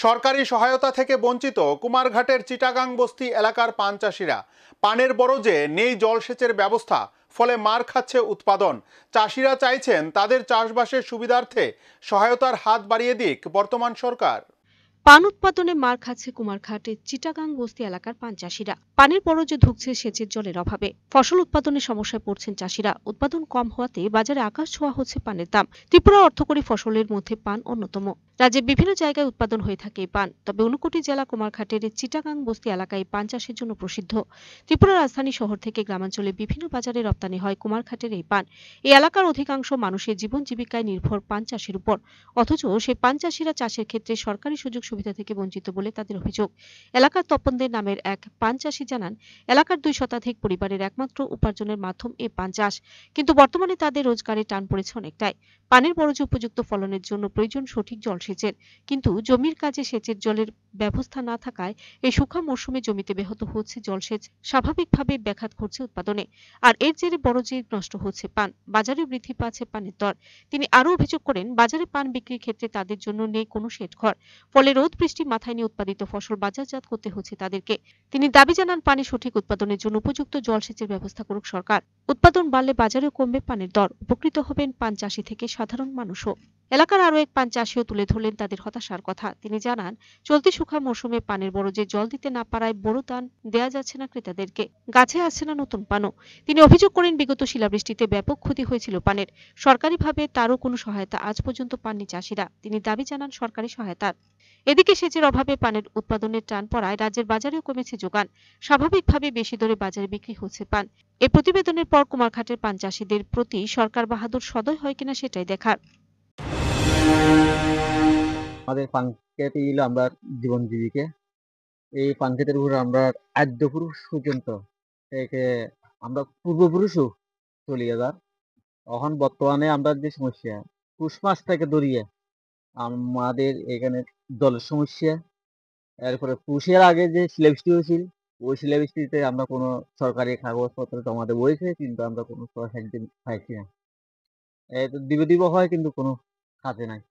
সরকারি সহায়তা থেকে বঞ্চিত কুমারঘাটের চিটাগাং বস্তি এলাকার পান চাষিরা। পানের বরজে নেই জলসেচের ব্যবস্থা, ফলে মার খাচ্ছে উৎপাদন। চাষিরা চাইছেন তাদের চাষবাসের সুবিধার্থে সহায়তার হাত বাড়িয়ে দিক বর্তমান সরকার। পান উৎপাদনে মার খাচ্ছে কুমারঘাটের চিটাগাং বস্তি এলাকার পান চাষিরা। পানির বরজে ধুঁকছে সেচের জলের অভাবে। ফসল উৎপাদনে সমস্যায় পড়ছেন চাষিরা। উৎপাদন কম হওয়াতে বাজারে আকাশ ছোঁয়া হচ্ছে পানের দাম। ত্রিপুরা অর্থকরী ফসলের মধ্যে পান অন্যতম। রাজ্যের বিভিন্ন জায়গায় উৎপাদন হয়ে থাকে এই পান, তবে ঊনকোটি জেলা কুমারঘাটের চিটাগাং বস্তি এলাকায় পান চাষের জন্য প্রসিদ্ধ। ত্রিপুরা রাজধানী শহর থেকে গ্রামাঞ্চলে বিভিন্ন বাজারে রপ্তানি হয় কুমারঘাটের এই পান। এই এলাকার অধিকাংশ মানুষের জীবন জীবিকায় নির্ভর পান চাষের উপর। অথচ সেই পান চাষিরা চাষের ক্ষেত্রে সরকারি সুযোগ সুবিধা থেকে বঞ্চিত বলে তাদের অভিযোগ। এলাকার তপনদের নামের এক পান চাষি জানান, এলাকার 2 শতাধিক পরিবারের একমাত্র উপার্জনের মাধ্যম এই পান চাষ, কিন্তু বর্তমানে তাদের রোজগারে টান পড়েছে অনেকটাই। পানের বরজে উপযুক্ত ফলনের জন্য প্রয়োজন সঠিক জলসেচের, কিন্তু জমির কাজে সেচের জলের ব্যবস্থা না থাকায় এই শুষ্ক মৌসুমে জমিতে ব্যাহত হচ্ছে জলসেচ, স্বাভাবিকভাবে ব্যাঘাত ঘটছে উৎপাদনে। আর এর জেরে বরজে নষ্ট হচ্ছে পান, বাজারে বৃদ্ধি পাচ্ছে পানের দর। তিনি আরো অভিযোগ করেন, বাজারে পান বিক্রির ক্ষেত্রে তাদের জন্য নেই কোনো শেডঘর, ফলে রোদ বৃষ্টি মাথায় নিয়ে উৎপাদিত ফসল বাজারজাত করতে হচ্ছে তাদেরকে। তিনি দাবি জানান, পানি সঠিক উৎপাদনের জন্য উপযুক্ত জলসেচের ব্যবস্থা করুক সরকার। উৎপাদন বাড়লে বাজারেও কমবে পানের দর, উপকৃত হবেন পান চাষি থেকে সাধারণ মানুষও। এলাকার আরো এক পান চাষিও তুলে ধরলেন তাদের হতাশার কথা। তিনি জানান, চলতি শুষ্ক মৌসুমে পানের বরজে জল দিতে না পারায় বড় দান দেয়া যাচ্ছে না ক্রেতাদেরকে, গাছে আসছে না নতুন পানও। তিনি অভিযোগ করেন, বিগত শিলাবৃষ্টিতে ব্যাপক ক্ষতি হয়েছিল পানের, সরকারিভাবে তারও কোনো সহায়তা আজ পর্যন্ত পাননি চাষিরা। তিনি দাবি জানান সরকারি সহায়তার। এদিকে সেচের অভাবে পানের উৎপাদনের টান পড়ায় রাজ্যের বাজারেও কমেছে যোগান, স্বাভাবিকভাবে বেশি দরে বাজারে বিক্রি হচ্ছে পান। এই প্রতিবেদনের পর কুমারঘাটের পান চাষিদের প্রতি সরকার বাহাদুর সদয় হয় কিনা সেটাই দেখার। আমাদের পান খেতে গেলে আমরা জীবন জীবিকা, এই পান খেতের উপর আমরা আদ্য পুরুষ পর্যন্ত থেকে আমরা পূর্বপুরুষও চলিয়ে যার। এখন বর্তমানে আমরা যে সমস্যা, পুষ মাস থেকে ধরিয়ে আমাদের এখানে জলের সমস্যা। এরপরে পুষের আগে যে শিলাবৃষ্টি হয়েছিল, ওই শিলাবৃষ্টিতে আমরা কোনো সরকারি কাগজপত্র জমা দেবো হয়েছে, কিন্তু আমরা কোনো সাহায্য পাইছি না। দিবে দিব হয়, কিন্তু কোনো কাজে নাই।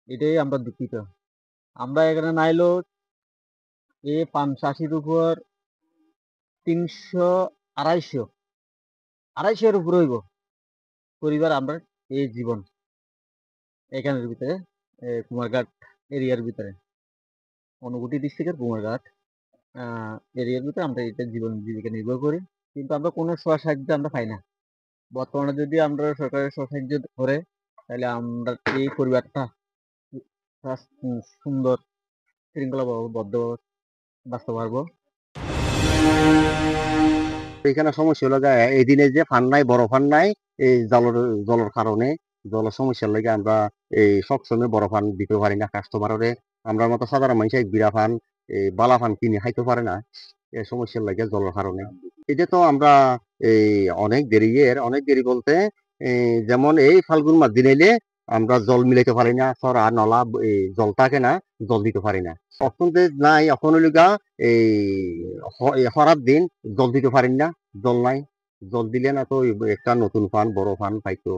এটাই আমরা দুঃখিত। আমরা এখানে নাইলো এই পান চাষির উপর 300 250 উপরে হইব পরিবার আমরা এই জীবন এখানের ভিতরে, কুমারঘাট এরিয়ার ভিতরে, অনুভূতি ডিস্ট্রিক্টের কুমারঘাট এরিয়ার ভিতরে আমরা এটা জীবন জীবিকা নির্ভর করি, কিন্তু আমরা কোনো সাহায্য আমরা পাই না। বর্তমানে যদি আমরা সরকারের সাহায্য করে, তাহলে আমরা এই পরিবারটা সুন্দর শৃঙ্খলাবদ্ধ বাঁচতে পারবো। এখানে সমস্যা হলো এই দিনে যে ফান নাই, বড় ফান নাই, এই জলের কারণে, জলের সমস্যার লাগে আমরা এই সবসময় বড় ফান দিতে পারি না কাস্টমারে। আমরা মতো সাধারণ মানুষ বিড়া ফান, এই বালা ফান কিনে খাইতে পারে না, এই সমস্যার লাগে জলের কারণে। এটা তো আমরা এই অনেক দেরি বলতে যেমন এই ফাল্গুন মাস দিন এলে আমরা জল মিলাইতে পারি না, সরা নলা এই জল থাকে না, জল দিতে পারি না। অত্যন্ত নাই এখন হইলগা এই খরার দিন জল দিতে পারেন না, জল নাই, জল দিলে না তো একটা নতুন ফান বড় ফান পাইতো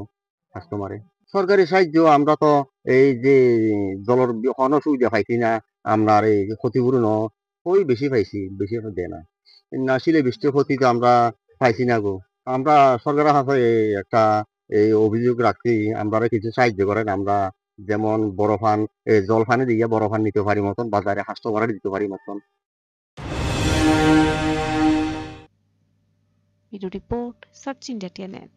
কাস্টমারে। সরকারি সাহায্য আমরা তো এই যে জলের কোনো সুবিধা পাইছি না, আমরা এই ক্ষতিপূরণ ওই বেশি পাইছি, বেশি দেয় না। না শিলে বৃষ্টির ক্ষতি তো আমরা পাইছি না গো। আমরা সরকারের হাতে একটা এই অভিযোগ রাখছি, আমরা কিছু সাহায্য করেন, আমরা যেমন বড় ফান জল ফানে দিয়ে বড় ফান নিতে পারি মতন, বাজারে কাস্টমারে দিতে পারি মতন। Video report search India TNN।